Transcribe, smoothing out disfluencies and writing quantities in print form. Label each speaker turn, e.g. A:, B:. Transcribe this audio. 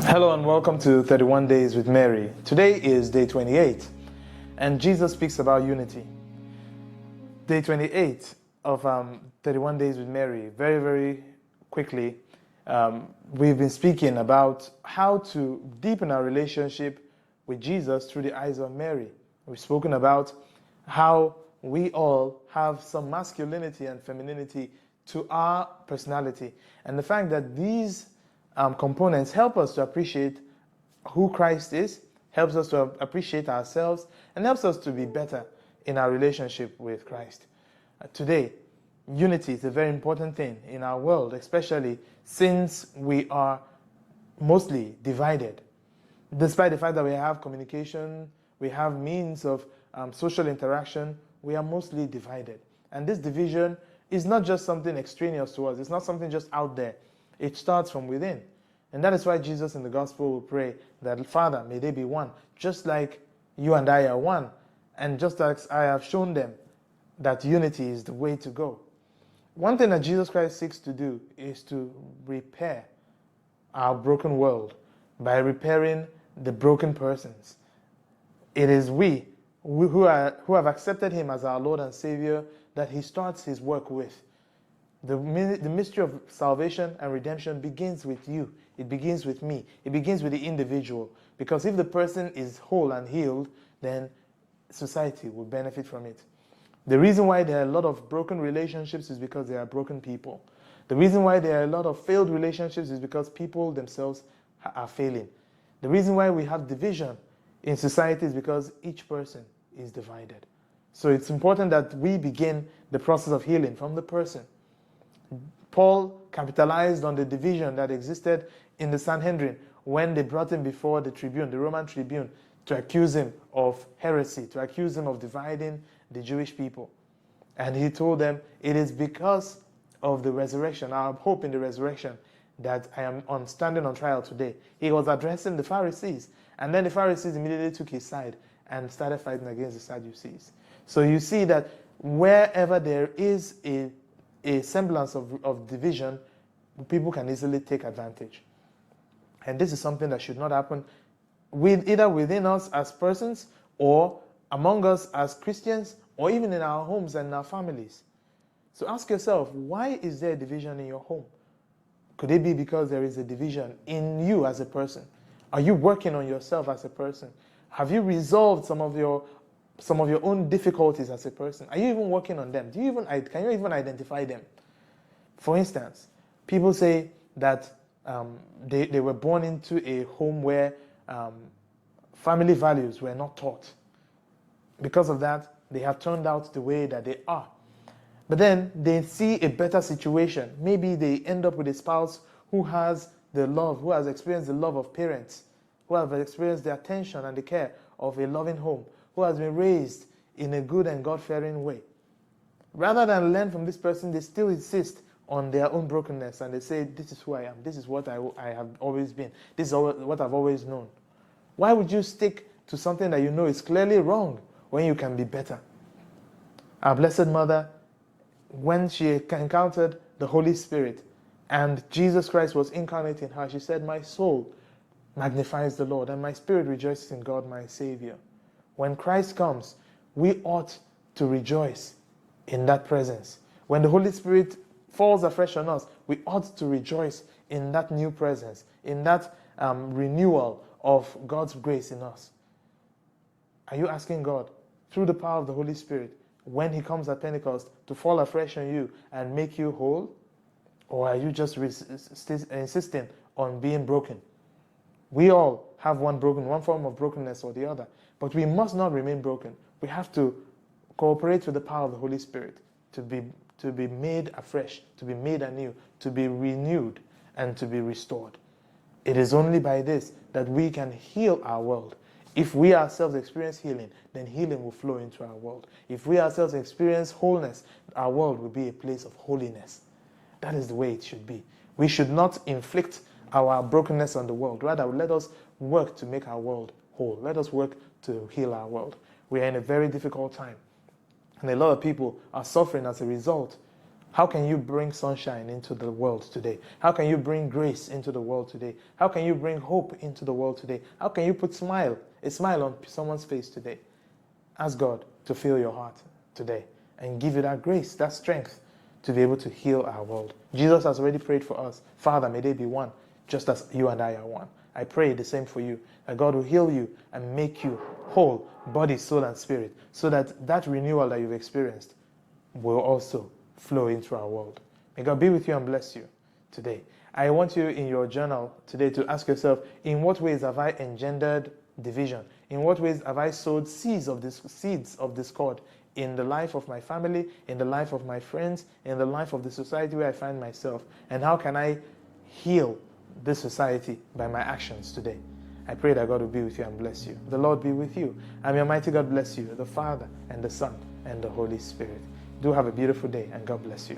A: Hello and welcome to 31 Days with Mary. Today is day 28 and Jesus speaks about unity. Day 28 of 31 Days with Mary. Very quickly, we've been speaking about how to deepen our relationship with Jesus through the eyes of Mary. We've spoken about how we all have some masculinity and femininity to our personality, and the fact that these components help us to appreciate who Christ is, helps us to appreciate ourselves, and helps us to be better in our relationship with Christ. Today, unity is a very important thing in our world, especially since we are mostly divided. Despite the fact that we have communication, we have means of social interaction, we are mostly divided. And this division is not just something extraneous to us. It's not something just out there. It starts from within. And that is why Jesus in the gospel will pray that, Father, may they be one, just like you and I are one. And just as I have shown them that unity is the way to go. One thing that Jesus Christ seeks to do is to repair our broken world by repairing the broken persons. It is we who have accepted him as our Lord and Savior that he starts his work with. The mystery of salvation and redemption begins with you. It begins with me. It begins with the individual. Because if the person is whole and healed, then society will benefit from it. The reason why there are a lot of broken relationships is because there are broken people. The reason why there are a lot of failed relationships is because people themselves are failing. The reason why we have division in society is because each person is divided. So it's important that we begin the process of healing from the person. Paul capitalized on the division that existed in the Sanhedrin when they brought him before the tribune, the Roman tribune, to accuse him of heresy, to accuse him of dividing the Jewish people. And he told them, it is because of the resurrection, our hope in the resurrection, that I am standing on trial today. He was addressing the Pharisees, and then the Pharisees immediately took his side and started fighting against the Sadducees. So you see that wherever there is a semblance of division, people can easily take advantage. And this is something that should not happen either within us as persons or among us as Christians or even in our homes and in our families. So ask yourself, why is there a division in your home? Could it be because there is a division in you as a person? Are you working on yourself as a person? Have you resolved some of your own difficulties as a person? Are you even working on them? Can you even identify them? For instance, people say that they were born into a home where family values were not taught. Because of that, they have turned out the way that they are. But then they see a better situation. Maybe they end up with a spouse who has experienced the love of parents, who have experienced the attention and the care of a loving home, who has been raised in a good and God-fearing way. Rather than learn from this person, they still insist on their own brokenness, and they say, this is who I am, this is what I have always been, this is what I've always known. Why would you stick to something that you know is clearly wrong when you can be better? Our Blessed Mother, when she encountered the Holy Spirit and Jesus Christ was incarnate in her, she said, my soul magnifies the Lord and my spirit rejoices in God my Savior. When Christ comes, we ought to rejoice in that presence. When the Holy Spirit falls afresh on us, we ought to rejoice in that new presence, in that renewal of God's grace in us. Are you asking God, through the power of the Holy Spirit, when he comes at Pentecost, to fall afresh on you and make you whole? Or are you just insisting on being broken? We all have one form of brokenness or the other. But we must not remain broken. We have to cooperate with the power of the Holy Spirit to be made afresh, to be made anew, to be renewed, and to be restored. It is only by this that we can heal our world. If we ourselves experience healing, then healing will flow into our world. If we ourselves experience wholeness, our world will be a place of holiness. That is the way it should be. We should not inflict our brokenness on the world. Rather, let us work to make our world whole. Let us work to heal our world. We are in a very difficult time. And a lot of people are suffering as a result How can you bring sunshine into the world today? How can you bring grace into the world today? How can you bring hope into the world today? How can you put a smile on someone's face today? Ask God to fill your heart today and give you that grace, that strength to be able to heal our world. Jesus has already prayed for us. Father, may they be one, just as you and I are one. I pray the same for you, that God will heal you and make you whole, body, soul, and spirit, so that that renewal that you've experienced will also flow into our world. May God be with you and bless you today. I want you in your journal today to ask yourself, in what ways have I engendered division? In what ways have I sowed seeds of discord in the life of my family, in the life of my friends, in the life of the society where I find myself? And how can I heal this society by my actions today? I pray that God will be with you and bless you. The Lord be with you. And may Almighty God bless you, the Father and the Son and the Holy Spirit. Do have a beautiful day, and God bless you.